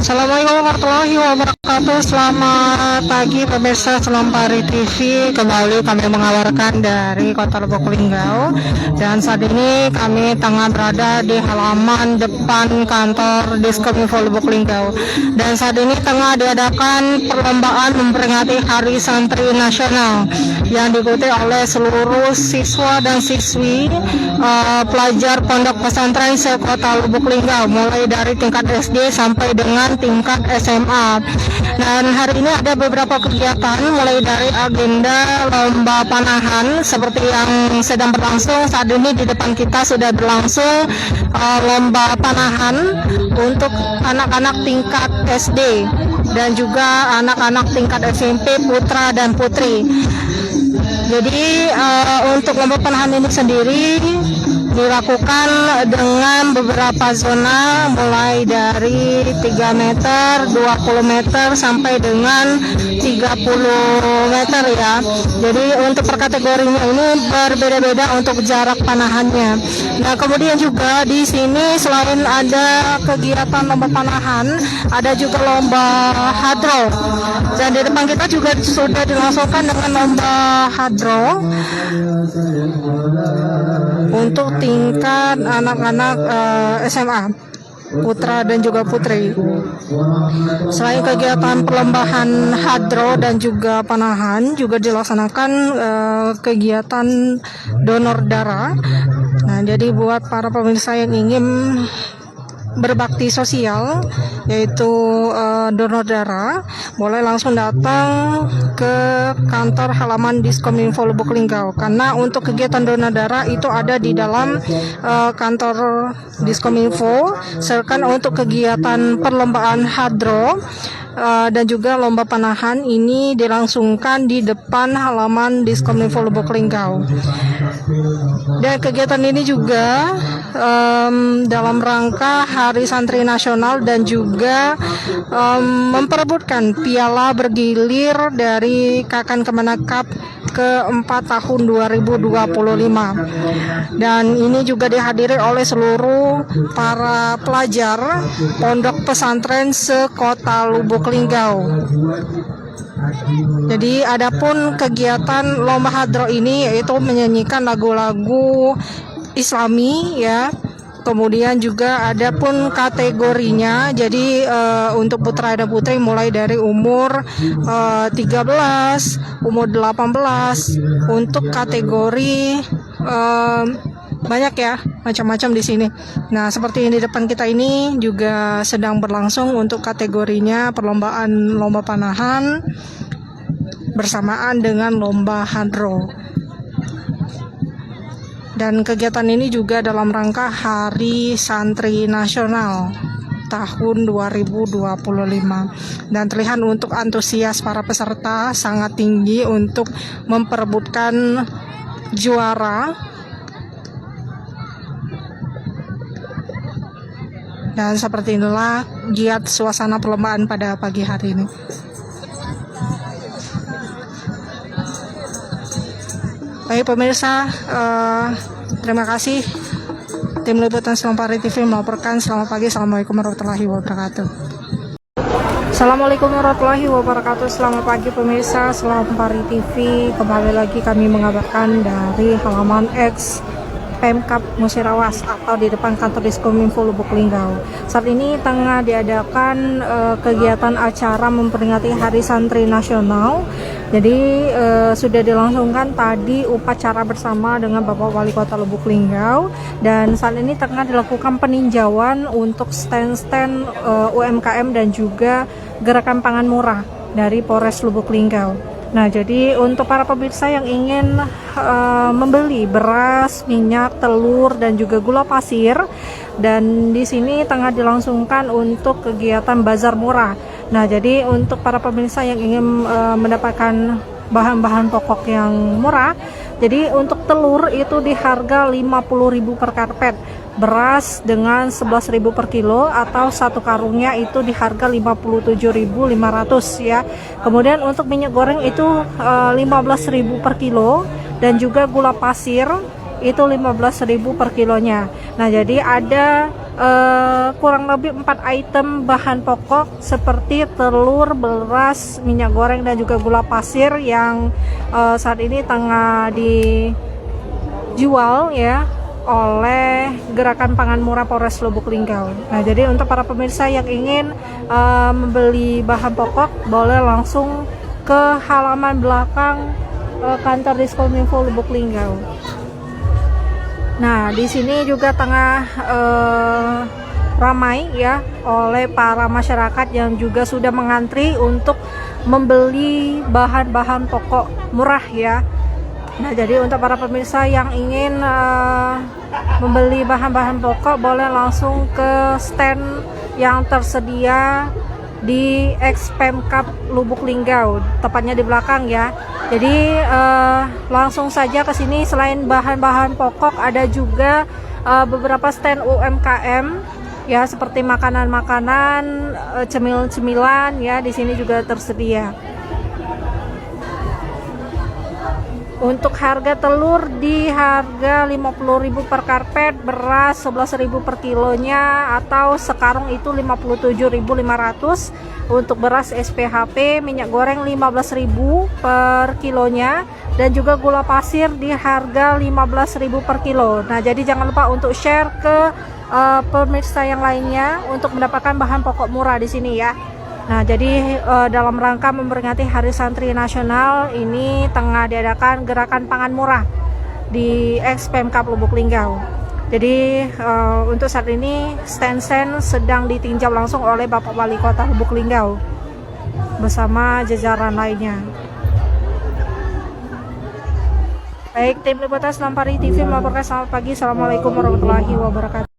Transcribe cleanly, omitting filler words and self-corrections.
Assalamualaikum warahmatullahi wabarakatuh. Selamat pagi pemirsa Selampari TV. Kembali kami mengabarkan dari Kota Lubuk Linggau. Dan saat ini kami tengah berada di halaman depan kantor Diskominfo Lubuk Linggau. Dan saat ini tengah diadakan perlombaan memperingati Hari Santri Nasional yang diikuti oleh seluruh siswa dan siswi pelajar Pondok Pesantren se-Kota Lubuk Linggau, mulai dari tingkat SD sampai dengan tingkat SMA. Dan hari ini ada beberapa kegiatan, mulai dari agenda lomba panahan seperti yang sedang berlangsung saat ini. Di depan kita sudah berlangsung lomba panahan untuk anak-anak tingkat SD dan juga anak-anak tingkat SMP putra dan putri. Jadi untuk lomba panahan ini sendiri dilakukan dengan beberapa zona, mulai dari 3 meter, 20 meter sampai dengan 30 meter ya. Jadi untuk per kategorinya ini berbeda-beda untuk jarak panahannya. Nah, kemudian juga di sini selain ada kegiatan lomba panahan, ada juga lomba hadro. Dan di depan kita juga sudah dilangsungkan dengan lomba hadro untuk tingkat anak-anak SMA putra dan juga putri. Selain kegiatan perlombaan hadro dan juga panahan, juga dilaksanakan kegiatan donor darah. Nah, jadi buat para pemirsa yang ingin berbakti sosial, yaitu donor darah, boleh langsung datang ke kantor halaman Diskominfo Lubuk Linggau. Karena untuk kegiatan donor darah itu ada di dalam kantor Diskominfo. Sedangkan untuk kegiatan perlombaan hadro dan juga lomba panahan ini dilangsungkan di depan halaman Diskominfo Lubuk Linggau. Dan kegiatan ini juga dalam rangka Hari Santri Nasional dan juga memperebutkan piala bergilir dari Kakan Kemenak Cup keempat tahun 2025. Dan ini juga dihadiri oleh seluruh para pelajar Pondok Pesantren se-Kota Lubuk Linggau. Jadi adapun kegiatan lomba hadro ini yaitu menyanyikan lagu-lagu Islami ya. Kemudian juga ada pun kategorinya. Jadi untuk putra dan putri mulai dari umur 13, umur 18. Untuk kategori banyak ya, macam-macam di sini. Nah, seperti yang di depan kita ini juga sedang berlangsung untuk kategorinya perlombaan lomba panahan bersamaan dengan lomba hadro. Dan kegiatan ini juga dalam rangka Hari Santri Nasional tahun 2025. Dan terlihat untuk antusias para peserta sangat tinggi untuk memperebutkan juara. Dan seperti inilah giat suasana perlombaan pada pagi hari ini. Baik pemirsa, terima kasih. Tim Liputan Selampari TV melaporkan. Selamat pagi. Assalamualaikum warahmatullahi wabarakatuh. Assalamualaikum warahmatullahi wabarakatuh. Selamat pagi pemirsa Selampari TV. Kembali lagi kami mengabarkan dari halaman X Pemkab Musirawas atau di depan kantor Diskominfo Lubuk Linggau. Saat ini tengah diadakan kegiatan acara memperingati Hari Santri Nasional. Jadi sudah dilangsungkan tadi upacara bersama dengan Bapak Wali Kota Lubuk Linggau, dan saat ini tengah dilakukan peninjauan untuk stand-stand UMKM dan juga gerakan pangan murah dari Polres Lubuk Linggau. Nah, jadi untuk para pemirsa yang ingin membeli beras, minyak, telur, dan juga gula pasir, dan di sini tengah dilangsungkan untuk kegiatan bazar murah. Nah, jadi untuk para pemirsa yang ingin mendapatkan bahan-bahan pokok yang murah, jadi untuk telur itu di harga 50.000 per karpet, beras dengan 11.000 per kilo, atau satu karungnya itu di harga 57.500 ya. Kemudian untuk minyak goreng itu 15.000 per kilo, dan juga gula pasir itu 15.000 per kilonya. Nah, jadi ada kurang lebih 4 item bahan pokok seperti telur, beras, minyak goreng dan juga gula pasir yang saat ini tengah dijual ya oleh Gerakan Pangan Murah Polres Lubuk Linggau. Nah, jadi untuk para pemirsa yang ingin membeli bahan pokok boleh langsung ke halaman belakang kantor Diskominfo Lubuk Linggau. Nah, di sini juga tengah ramai ya oleh para masyarakat yang juga sudah mengantri untuk membeli bahan-bahan pokok murah ya. Nah, jadi untuk para pemirsa yang ingin membeli bahan-bahan pokok boleh langsung ke stand yang tersedia di Pemkab Lubuk Linggau, tepatnya di belakang ya. Jadi langsung saja ke sini. Selain bahan-bahan pokok ada juga beberapa stand UMKM ya, seperti makanan-makanan, cemil-cemilan ya, di sini juga tersedia. Untuk harga telur di harga 50.000 per karpet, beras 11.000 per kilonya atau sekarung itu 57.500. Untuk beras SPHP, minyak goreng 15.000 per kilonya dan juga gula pasir di harga 15.000 per kilo. Nah, jadi jangan lupa untuk share ke pemirsa yang lainnya untuk mendapatkan bahan pokok murah di sini ya. Nah, jadi dalam rangka memperingati Hari Santri Nasional ini tengah diadakan Gerakan Pangan Murah di Pemkab Lubuk Linggau. Jadi untuk saat ini stand-stand sedang ditinjau langsung oleh Bapak Wali Kota Lubuk Linggau bersama jajaran lainnya. Baik, tim liputan Selampari TV melaporkan. Selamat pagi, assalamualaikum warahmatullahi wabarakatuh.